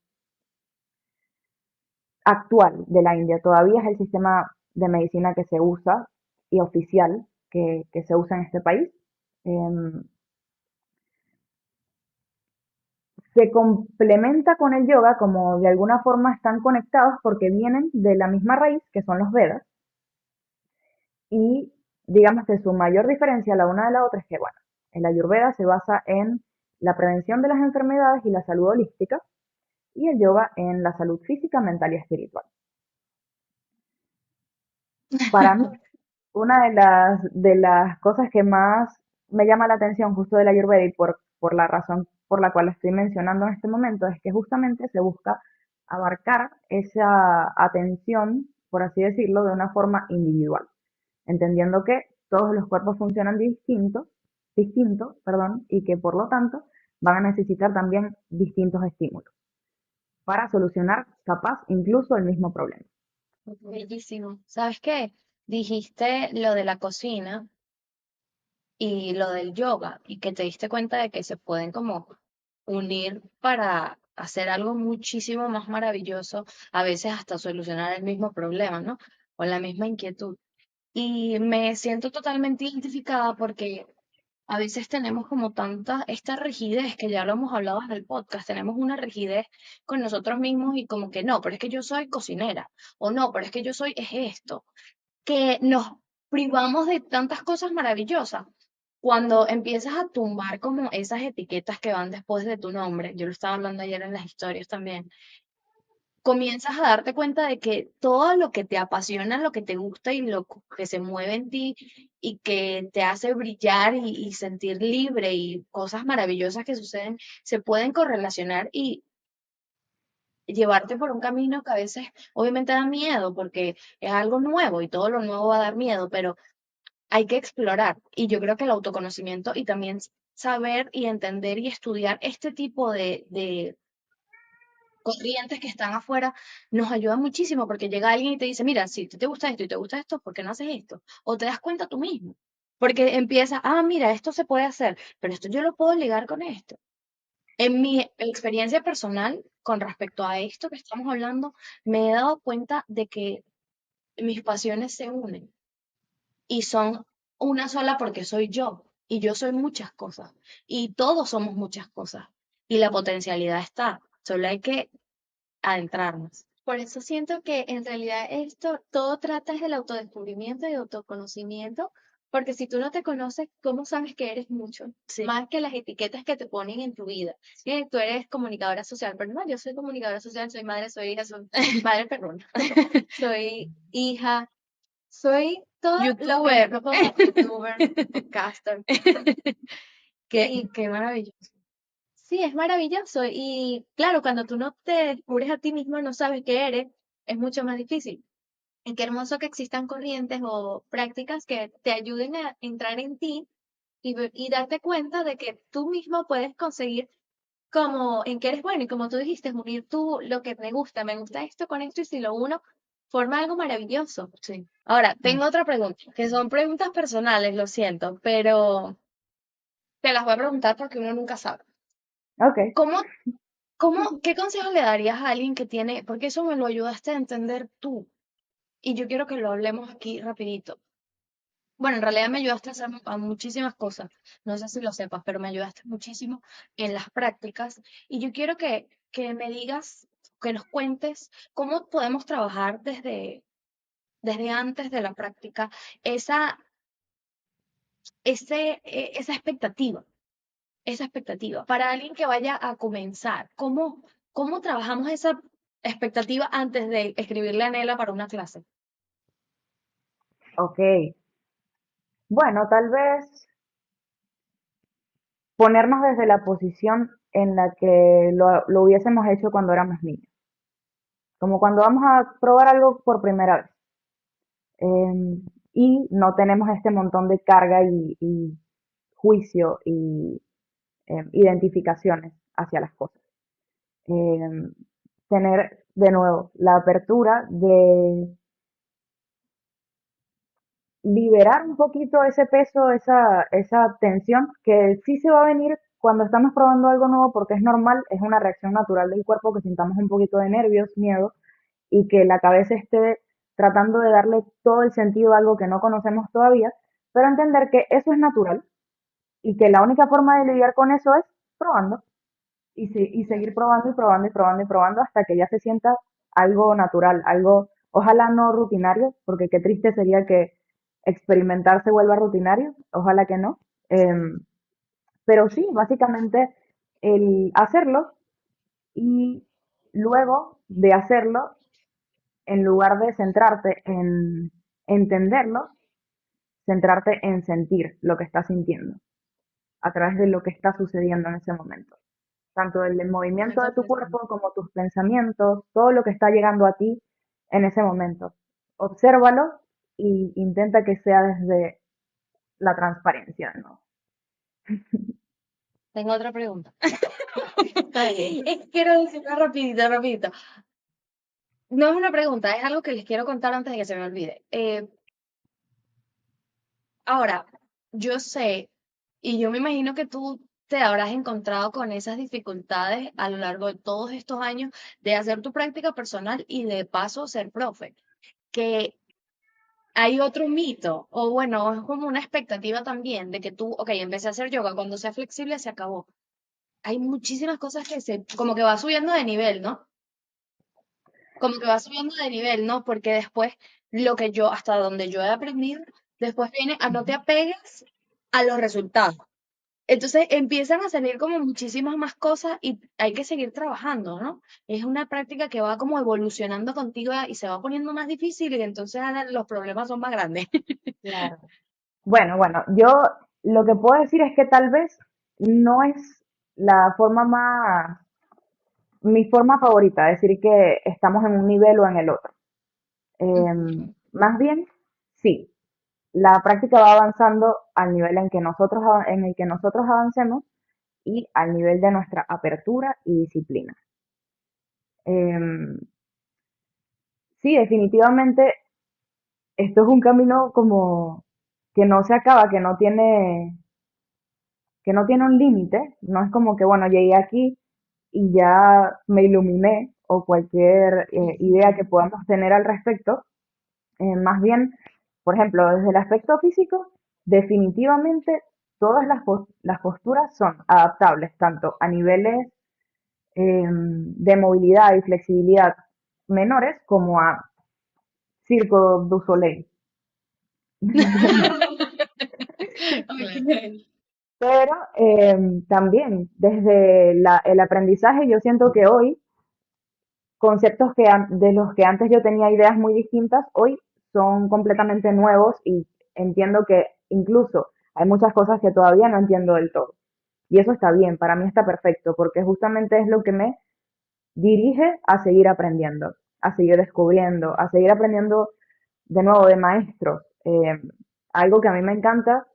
actual de la India. Todavía es el sistema de medicina que se usa y oficial que se usa en este país. Em, Se complementa con el yoga como de alguna forma están conectados porque vienen de la misma raíz que son los Vedas y digamos que su mayor diferencia la una de la otra es que, bueno, el Ayurveda se basa en la prevención de las enfermedades y la salud holística y el yoga en la salud física, mental y espiritual. Para mí, una de las cosas que más me llama la atención justo de la Ayurveda y por la razón por la cual la estoy mencionando en este momento es que justamente se busca abarcar esa atención, por así decirlo, de una forma individual, entendiendo que todos los cuerpos funcionan distinto, y que por lo tanto van a necesitar también distintos estímulos para solucionar capaz incluso el mismo problema. Bellísimo. ¿Sabes qué? Dijiste lo de la cocina y lo del yoga y que te diste cuenta de que se pueden como unir para hacer algo muchísimo más maravilloso, a veces hasta solucionar el mismo problema, ¿no? O la misma inquietud. Y me siento totalmente identificada porque a veces tenemos como tanta, esta rigidez que ya lo hemos hablado en el podcast, tenemos una rigidez con nosotros mismos y como que no, pero es que yo soy cocinera, o no, pero es que yo soy es esto, que nos privamos de tantas cosas maravillosas. Cuando empiezas a tumbar como esas etiquetas que van después de tu nombre, yo lo estaba hablando ayer en las historias también, comienzas a darte cuenta de que todo lo que te apasiona, lo que te gusta y lo que se mueve en ti y que te hace brillar y sentir libre y cosas maravillosas que suceden, se pueden correlacionar y llevarte por un camino que a veces obviamente da miedo porque es algo nuevo y todo lo nuevo va a dar miedo, pero hay que explorar. Y yo creo que el autoconocimiento y también saber y entender y estudiar este tipo de corrientes que están afuera nos ayuda muchísimo porque llega alguien y te dice, mira, si te gusta esto y te gusta esto, ¿por qué no haces esto? O te das cuenta tú mismo. Porque empieza, ah, mira, esto se puede hacer, pero esto yo lo puedo ligar con esto. En mi experiencia personal, con respecto a esto que estamos hablando, me he dado cuenta de que mis pasiones se unen y son una sola porque soy yo y yo soy muchas cosas y todos somos muchas cosas y la potencialidad está, solo hay que adentrarnos. Por eso siento que en realidad esto todo trata del autodescubrimiento y autoconocimiento, porque si tú no te conoces, ¿cómo sabes que eres mucho? Sí. Más que las etiquetas que te ponen en tu vida. Sí, tú eres comunicadora social, pero no, yo soy comunicadora social, soy madre, soy hija, soy madre perruna, soy hija, soy todo lo que Youtuber. no puedo ser, youtuber, podcaster. Qué maravilloso. Sí, es maravilloso. Y claro, cuando tú no te descubres a ti mismo, no sabes qué eres, es mucho más difícil. Y qué hermoso que existan corrientes o prácticas que te ayuden a entrar en ti y darte cuenta de que tú mismo puedes conseguir como en qué eres bueno. Y como tú dijiste, unir tú lo que me gusta esto con esto, y si lo uno, forma algo maravilloso. Sí. Ahora, tengo otra pregunta, que son preguntas personales, lo siento, pero te las voy a preguntar porque uno nunca sabe. Ok. ¿Cómo, qué consejo le darías a alguien que tiene, porque eso me lo ayudaste a entender tú, y yo quiero que lo hablemos aquí rapidito. Bueno, en realidad me ayudaste a hacer a muchísimas cosas, no sé si lo sepas, pero me ayudaste muchísimo en las prácticas, y yo quiero que me digas, que nos cuentes cómo podemos trabajar desde antes de la práctica esa, esa expectativa para alguien que vaya a comenzar. ¿Cómo trabajamos esa expectativa antes de escribirle a Nela para una clase? Ok. Bueno, tal vez ponernos desde la posición en la que lo hubiésemos hecho cuando éramos niños. Como cuando vamos a probar algo por primera vez. Y no tenemos este montón de carga y juicio y identificaciones hacia las cosas. Em, Tener de nuevo la apertura de liberar un poquito ese peso, esa tensión que sí se va a venir cuando estamos probando algo nuevo porque es normal, es una reacción natural del cuerpo que sintamos un poquito de nervios, miedo y que la cabeza esté tratando de darle todo el sentido a algo que no conocemos todavía, pero entender que eso es natural y que la única forma de lidiar con eso es probando y seguir probando y probando y probando y probando hasta que ya se sienta algo natural, algo, ojalá no rutinario, porque qué triste sería que experimentar se vuelva rutinario, ojalá que no. Pero sí, básicamente el hacerlo y luego de hacerlo, en lugar de centrarte en entenderlo, centrarte en sentir lo que estás sintiendo a través de lo que está sucediendo en ese momento. Tanto el movimiento de tu cuerpo como tus pensamientos, todo lo que está llegando a ti en ese momento. Obsérvalo e intenta que sea desde la transparencia, ¿no? Tengo otra pregunta. Quiero decirla rapidito, rapidito. No es una pregunta, es algo que les quiero contar antes de que se me olvide. Ahora, yo sé, y yo me imagino que tú te habrás encontrado con esas dificultades a lo largo de todos estos años de hacer tu práctica personal y de paso ser profe, que hay otro mito, o bueno, es como una expectativa también de que tú, ok, empecé a hacer yoga, cuando sea flexible se acabó. Hay muchísimas cosas que como que va subiendo de nivel, ¿no? Como que va subiendo de nivel, ¿no? Porque después lo que yo, hasta donde yo he aprendido, después viene a no te apegues a los resultados. Entonces empiezan a salir como muchísimas más cosas y hay que seguir trabajando, ¿no? Es una práctica que va como evolucionando contigo y se va poniendo más difícil y entonces ahora los problemas son más grandes. Claro. Bueno, yo lo que puedo decir es que tal vez no es la forma más, mi forma favorita, decir que estamos en un nivel o en el otro. Más bien, sí, la práctica va avanzando al nivel en que nosotros, en el que nosotros avancemos y al nivel de nuestra apertura y disciplina. Em, sí, definitivamente esto es un camino como que no se acaba, que no tiene un límite, no es como que, bueno, llegué aquí y ya me iluminé o cualquier idea que podamos tener al respecto. Más bien, por ejemplo, desde el aspecto físico, definitivamente todas las posturas son adaptables, tanto a niveles de movilidad y flexibilidad menores como a Circo du Soleil. ¿Me entiendes? Ok. Pero también desde el aprendizaje yo siento que hoy conceptos de los que antes yo tenía ideas muy distintas, hoy son completamente nuevos y entiendo que incluso hay muchas cosas que todavía no entiendo del todo. Y eso está bien, para mí está perfecto, porque justamente es lo que me dirige a seguir aprendiendo, a seguir descubriendo, a seguir aprendiendo de nuevo de maestros. Algo que a mí me encanta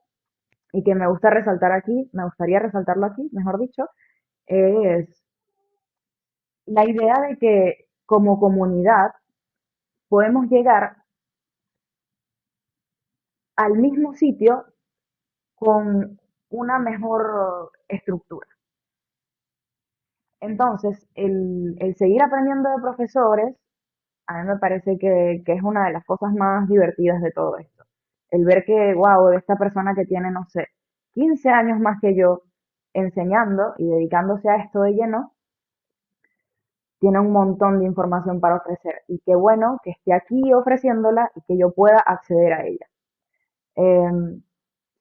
y que me gusta resaltar aquí, me gustaría resaltarlo aquí, mejor dicho, es la idea de que como comunidad podemos llegar al mismo sitio con una mejor estructura. Entonces, el seguir aprendiendo de profesores, a mí me parece que es una de las cosas más divertidas de todo esto. El ver que, wow, esta persona que tiene, no sé, 15 años más que yo enseñando y dedicándose a esto de lleno, tiene un montón de información para ofrecer. Y qué bueno que esté aquí ofreciéndola y que yo pueda acceder a ella. Em,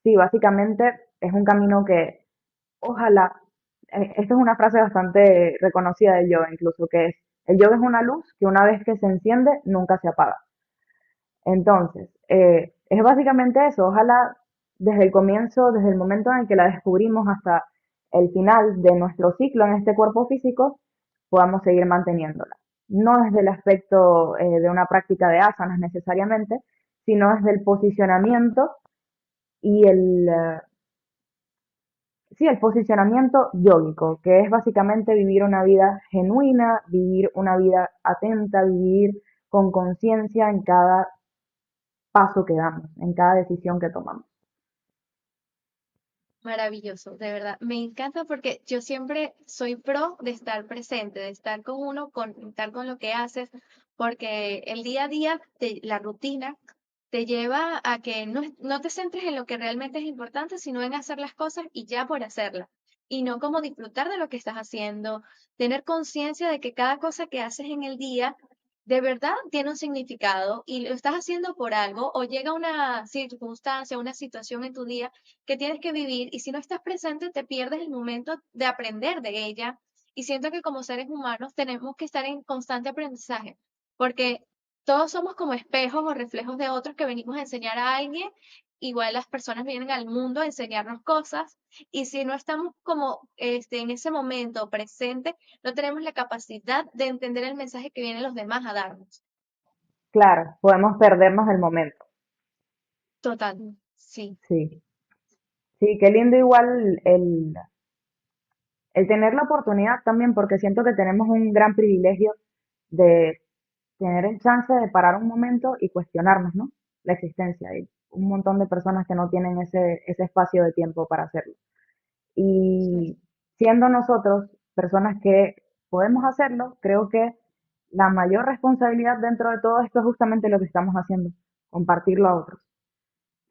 sí, básicamente es un camino que ojalá, esta es una frase bastante reconocida del yoga incluso, que es, el yoga es una luz que una vez que se enciende nunca se apaga. Entonces, es básicamente eso, ojalá desde el comienzo, desde el momento en el que la descubrimos hasta el final de nuestro ciclo en este cuerpo físico, podamos seguir manteniéndola. No desde el aspecto de una práctica de asanas necesariamente, sino desde el posicionamiento y sí, el posicionamiento yógico, que es básicamente vivir una vida genuina, vivir una vida atenta, vivir con conciencia en cada paso que damos, en cada decisión que tomamos. Maravilloso, de verdad. Me encanta porque yo siempre soy pro de estar presente, de estar con uno, conectar con lo que haces, porque el día a día, la rutina, te lleva a que no te centres en lo que realmente es importante, sino en hacer las cosas y ya por hacerlas. Y no como disfrutar de lo que estás haciendo, tener conciencia de que cada cosa que haces en el día de verdad tiene un significado y lo estás haciendo por algo o llega una circunstancia, una situación en tu día que tienes que vivir y si no estás presente te pierdes el momento de aprender de ella y siento que como seres humanos tenemos que estar en constante aprendizaje porque todos somos como espejos o reflejos de otros que venimos a enseñar a alguien, igual las personas vienen al mundo a enseñarnos cosas y si no estamos como en ese momento presente, no tenemos la capacidad de entender el mensaje que vienen los demás a darnos. Claro, podemos perdernos del momento. Total, sí. Sí, sí, qué lindo igual el tener la oportunidad también, porque siento que tenemos un gran privilegio de tener el chance de parar un momento y cuestionarnos, ¿no? La existencia. Hay un montón de personas que no tienen ese espacio de tiempo para hacerlo. Y siendo nosotros personas que podemos hacerlo, creo que la mayor responsabilidad dentro de todo esto es justamente lo que estamos haciendo, compartirlo a otros.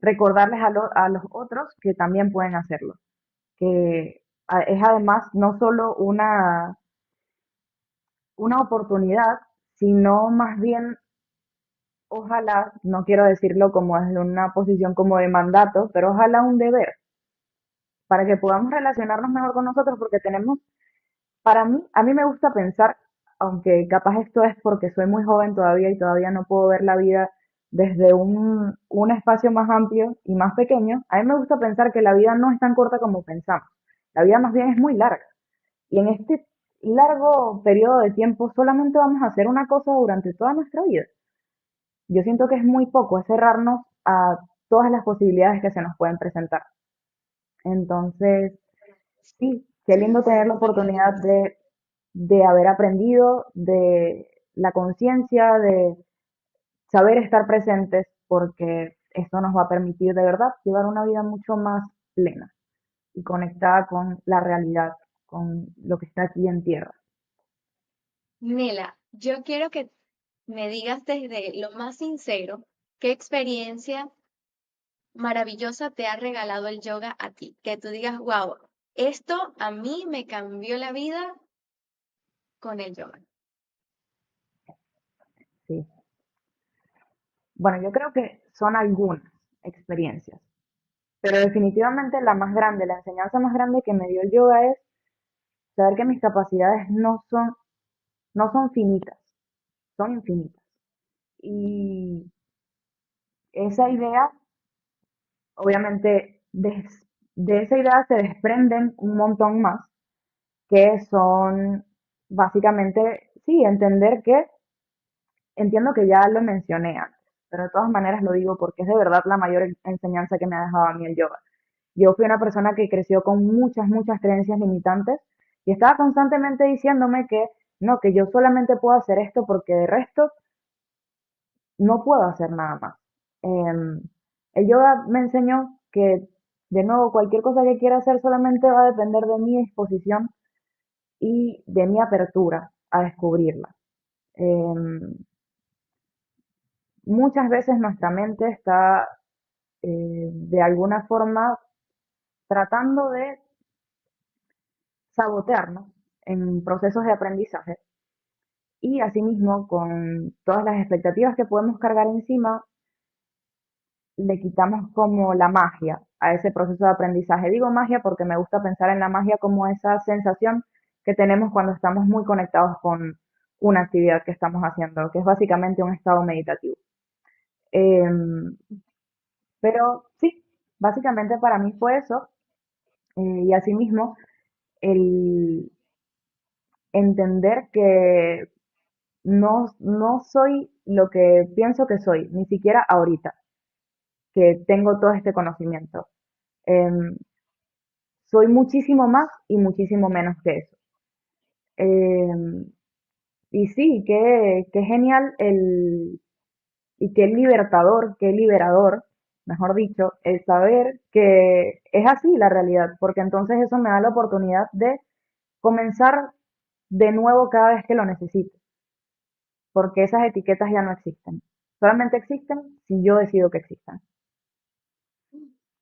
Recordarles a los otros que también pueden hacerlo, que es además no solo una oportunidad, sino más bien, ojalá, no quiero decirlo como desde una posición como de mandato, pero ojalá un deber, para que podamos relacionarnos mejor con nosotros, porque tenemos, para mí, a mí me gusta pensar, aunque capaz esto es porque soy muy joven todavía y todavía no puedo ver la vida desde un espacio más amplio y más pequeño, a mí me gusta pensar que la vida no es tan corta como pensamos. La vida más bien es muy larga. Y en este largo periodo de tiempo solamente vamos a hacer una cosa durante toda nuestra vida. Yo siento que es muy poco, es cerrarnos a todas las posibilidades que se nos pueden presentar. Entonces, sí, qué lindo tener la oportunidad de haber aprendido, de la conciencia, de saber estar presentes, porque eso nos va a permitir de verdad llevar una vida mucho más plena y conectada con la realidad, con lo que está aquí en tierra. Mela, yo quiero que me digas desde lo más sincero, ¿qué experiencia maravillosa te ha regalado el yoga a ti? Que tú digas, wow, esto a mí me cambió la vida con el yoga. Sí. Bueno, yo creo que son algunas experiencias, pero definitivamente la más grande, la enseñanza más grande que me dio el yoga es saber que mis capacidades no son finitas, son infinitas. Y esa idea, obviamente, de esa idea se desprenden un montón más, que son básicamente, sí, entiendo que ya lo mencioné antes, pero de todas maneras lo digo porque es de verdad la mayor enseñanza que me ha dejado a mí el yoga. Yo fui una persona que creció con muchas creencias limitantes y estaba constantemente diciéndome que no, que yo solamente puedo hacer esto porque de resto no puedo hacer nada más. Em, el yoga me enseñó que, de nuevo, cualquier cosa que quiera hacer solamente va a depender de mi disposición y de mi apertura a descubrirla. Em, Muchas veces nuestra mente está de alguna forma tratando de sabotearnos en procesos de aprendizaje y asimismo con todas las expectativas que podemos cargar encima, le quitamos como la magia a ese proceso de aprendizaje. Digo magia porque me gusta pensar en la magia como esa sensación que tenemos cuando estamos muy conectados con una actividad que estamos haciendo, que es básicamente un estado meditativo. Em, pero sí, básicamente para mí fue eso. Y asimismo, el entender que no soy lo que pienso que soy, ni siquiera ahorita, que tengo todo este conocimiento. Em, Soy muchísimo más y muchísimo menos que eso. Em, y sí, qué genial y qué libertador, qué liberador, mejor dicho, el saber que es así la realidad, porque entonces eso me da la oportunidad de comenzar de nuevo cada vez que lo necesite, porque esas etiquetas ya no existen. Solamente existen si yo decido que existan.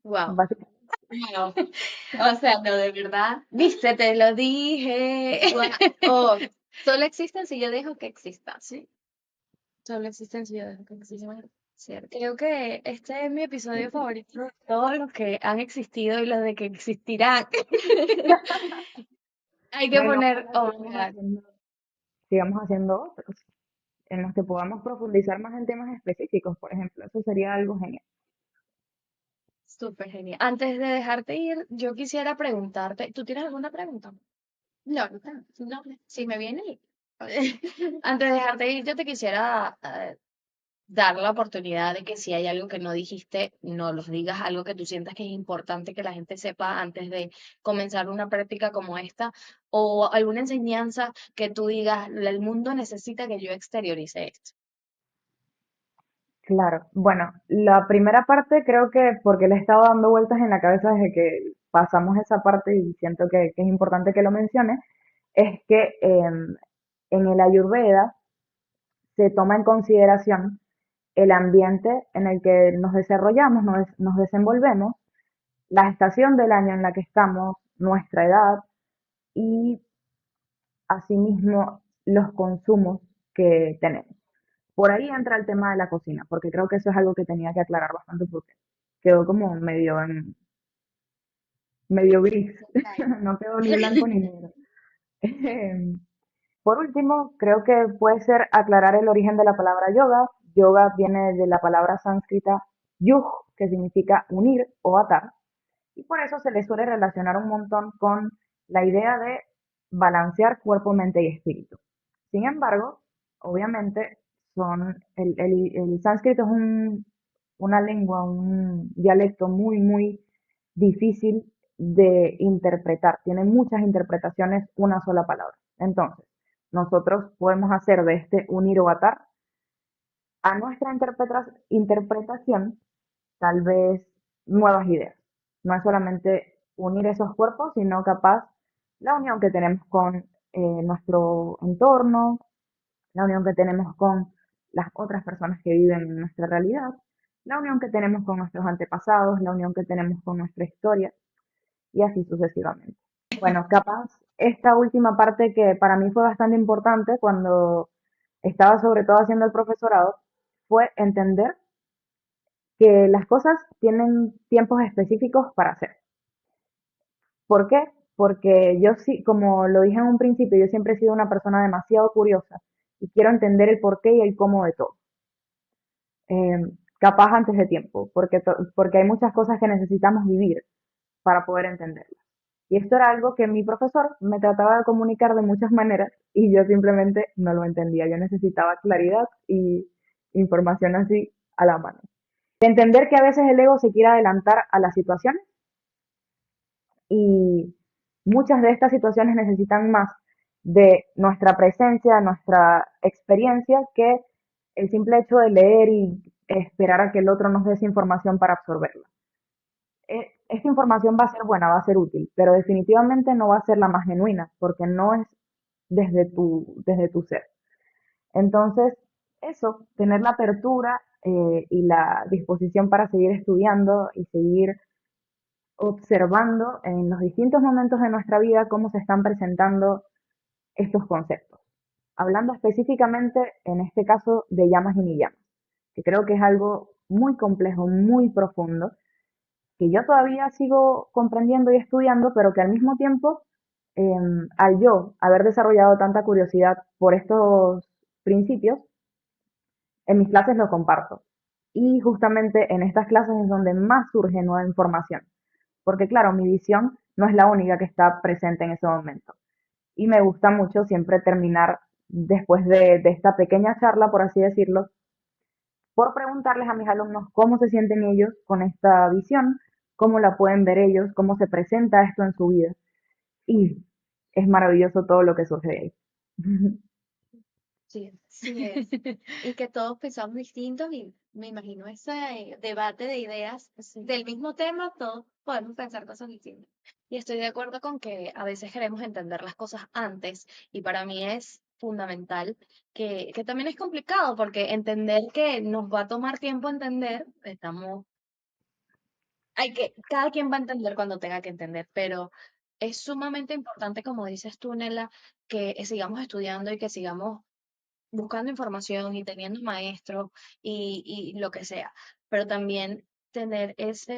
Wow. Básicamente, Wow. O sea, no, de verdad. Viste, te lo dije. Oh, solo existen si yo dejo que existan. Sí, solo existen ciudades que existen. Cierto. Creo que este es mi episodio favorito de todos los que han existido y los de que existirán. Hay que bueno, poner, ojalá oh my God. sigamos haciendo otros en los que podamos profundizar más en temas específicos, por ejemplo. Eso sería algo genial. Súper genial. Antes de dejarte ir, yo quisiera preguntarte, ¿tú tienes alguna pregunta? No, no, si me viene. Antes de dejarte ir, yo te quisiera dar la oportunidad de que si hay algo que no dijiste, no los digas, algo que tú sientas que es importante que la gente sepa antes de comenzar una práctica como esta, o alguna enseñanza que tú digas, el mundo necesita que yo exteriorice esto. Claro, bueno, la primera parte creo que porque le he estado dando vueltas en la cabeza desde que pasamos esa parte y siento que es importante que lo mencione, es que en el Ayurveda se toma en consideración el ambiente en el que nos desarrollamos, nos desenvolvemos, la estación del año en la que estamos, nuestra edad y asimismo los consumos que tenemos. Por ahí entra el tema de la cocina, porque creo que eso es algo que tenía que aclarar bastante porque quedó como medio gris, no quedó ni blanco ni negro. Por último, creo que puede ser aclarar el origen de la palabra yoga. Yoga viene de la palabra sánscrita yuj, que significa unir o atar, y por eso se le suele relacionar un montón con la idea de balancear cuerpo, mente y espíritu. Sin embargo, obviamente, el sánscrito es una lengua, un dialecto muy difícil de interpretar. Tiene muchas interpretaciones una sola palabra. Entonces, nosotros podemos hacer de este unir o atar a nuestra interpretación tal vez nuevas ideas. No es solamente unir esos cuerpos, sino capaz la unión que tenemos con nuestro entorno, la unión que tenemos con las otras personas que viven en nuestra realidad, la unión que tenemos con nuestros antepasados, la unión que tenemos con nuestra historia y así sucesivamente. Bueno, capaz esta última parte que para mí fue bastante importante cuando estaba sobre todo haciendo el profesorado fue entender que las cosas tienen tiempos específicos para hacer. ¿Por qué? Porque yo sí, como lo dije en un principio, yo siempre he sido una persona demasiado curiosa y quiero entender el porqué y el cómo de todo. Eh, Capaz antes de tiempo, porque hay muchas cosas que necesitamos vivir para poder entenderlas. Y esto era algo que mi profesor me trataba de comunicar de muchas maneras y yo simplemente no lo entendía. Yo necesitaba claridad y información así a la mano. De entender que a veces el ego se quiere adelantar a las situaciones y muchas de estas situaciones necesitan más de nuestra presencia, nuestra experiencia, que el simple hecho de leer y esperar a que el otro nos dé esa información para absorberla. Esta información va a ser buena, va a ser útil, pero definitivamente no va a ser la más genuina, porque no es desde tu ser. Entonces, eso, tener la apertura y la disposición para seguir estudiando y seguir observando en los distintos momentos de nuestra vida cómo se están presentando estos conceptos. Hablando específicamente, en este caso, de llamas y ni llamas, que creo que es algo muy complejo, muy profundo, que yo todavía sigo comprendiendo y estudiando, pero que al mismo tiempo, al yo haber desarrollado tanta curiosidad por estos principios, en mis clases lo comparto. Y justamente en estas clases es donde más surge nueva información. Porque claro, mi visión no es la única que está presente en ese momento. Y me gusta mucho siempre terminar después de esta pequeña charla, por así decirlo, por preguntarles a mis alumnos cómo se sienten ellos con esta visión, cómo la pueden ver ellos, cómo se presenta esto en su vida. Y es maravilloso todo lo que surge de ahí. Sí. Sí es. Y que todos pensamos distintos y me imagino ese debate de ideas Sí. del mismo tema, todos podemos pensar cosas distintas. Y estoy de acuerdo con que a veces queremos entender las cosas antes y para mí es fundamental que también es complicado porque entender que nos va a tomar tiempo entender, cada quien va a entender cuando tenga que entender, pero es sumamente importante, como dices tú, Nela, que sigamos estudiando y que sigamos buscando información y teniendo maestros y lo que sea, pero también tener esa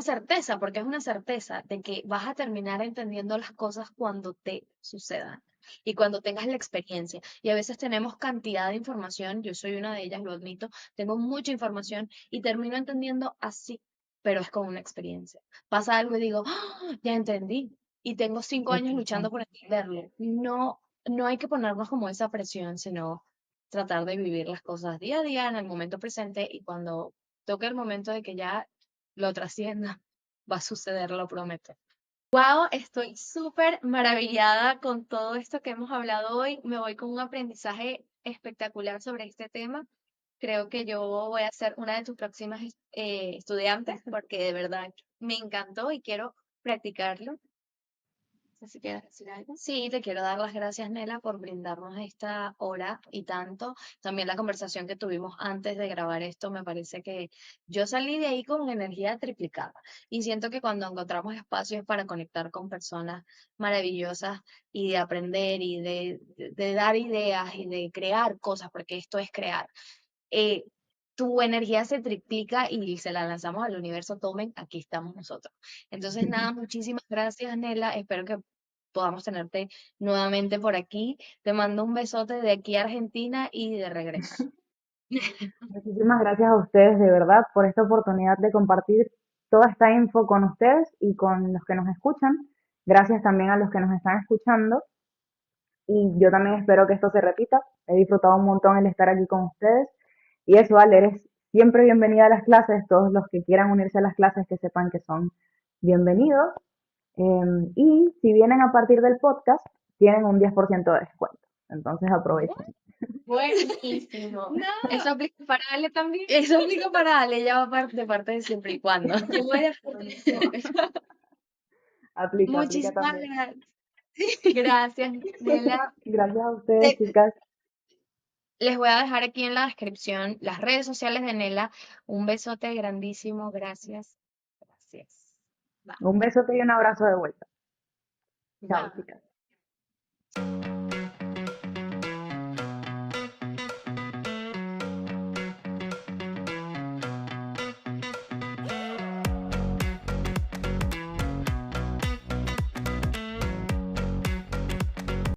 certeza, porque es una certeza de que vas a terminar entendiendo las cosas cuando te sucedan y cuando tengas la experiencia. Y a veces tenemos cantidad de información, yo soy una de ellas, lo admito, tengo mucha información y termino entendiendo así, pero es con una experiencia. Pasa algo y digo, "Ah, ya entendí". Y tengo 5 años luchando Exacto. por entenderlo. No, no hay que ponernos como esa presión, sino tratar de vivir las cosas día a día en el momento presente y cuando toque el momento de que ya lo trascienda, va a suceder, lo prometo. Wow, estoy súper maravillada con todo esto que hemos hablado hoy. Me voy con un aprendizaje espectacular sobre este tema. Creo que yo voy a ser una de tus próximas estudiantes porque de verdad me encantó y quiero practicarlo. No sé si quieres decir algo. Sí, te quiero dar las gracias, Nela, por brindarnos esta hora y tanto. También la conversación que tuvimos antes de grabar esto, me parece que yo salí de ahí con energía triplicada. Y siento que cuando encontramos espacios para conectar con personas maravillosas y de aprender y de dar ideas y de crear cosas, porque esto es crear, eh, tu energía se triplica y se la lanzamos al universo. Tomen, aquí estamos nosotros. Entonces, nada, muchísimas gracias, Nela. Espero que podamos tenerte nuevamente por aquí. Te mando un besote de aquí a Argentina y de regreso. Muchísimas gracias a ustedes de verdad por esta oportunidad de compartir toda esta info con ustedes y con los que nos escuchan. Gracias también a los que nos están escuchando y yo también espero que esto se repita. He disfrutado un montón el estar aquí con ustedes y eso, Ale, eres siempre bienvenida a las clases. Todos los que quieran unirse a las clases que sepan que son bienvenidos. Y si vienen a partir del podcast, tienen un 10% de descuento. Entonces aprovechen. Buenísimo. No, ¿Eso aplica para Ale también? eso aplica para Ale, ella va de parte de siempre y cuando. Yo voy a hacer eso. Aplica, aplica Muchísimas también. gracias. Gracias, Nela. Gracias a ustedes, Te- chicas. Les voy a dejar aquí en la descripción las redes sociales de Nela. Un besote grandísimo. Gracias. Gracias. Bye. Un besote y un abrazo de vuelta. Chao, Bye. chicas.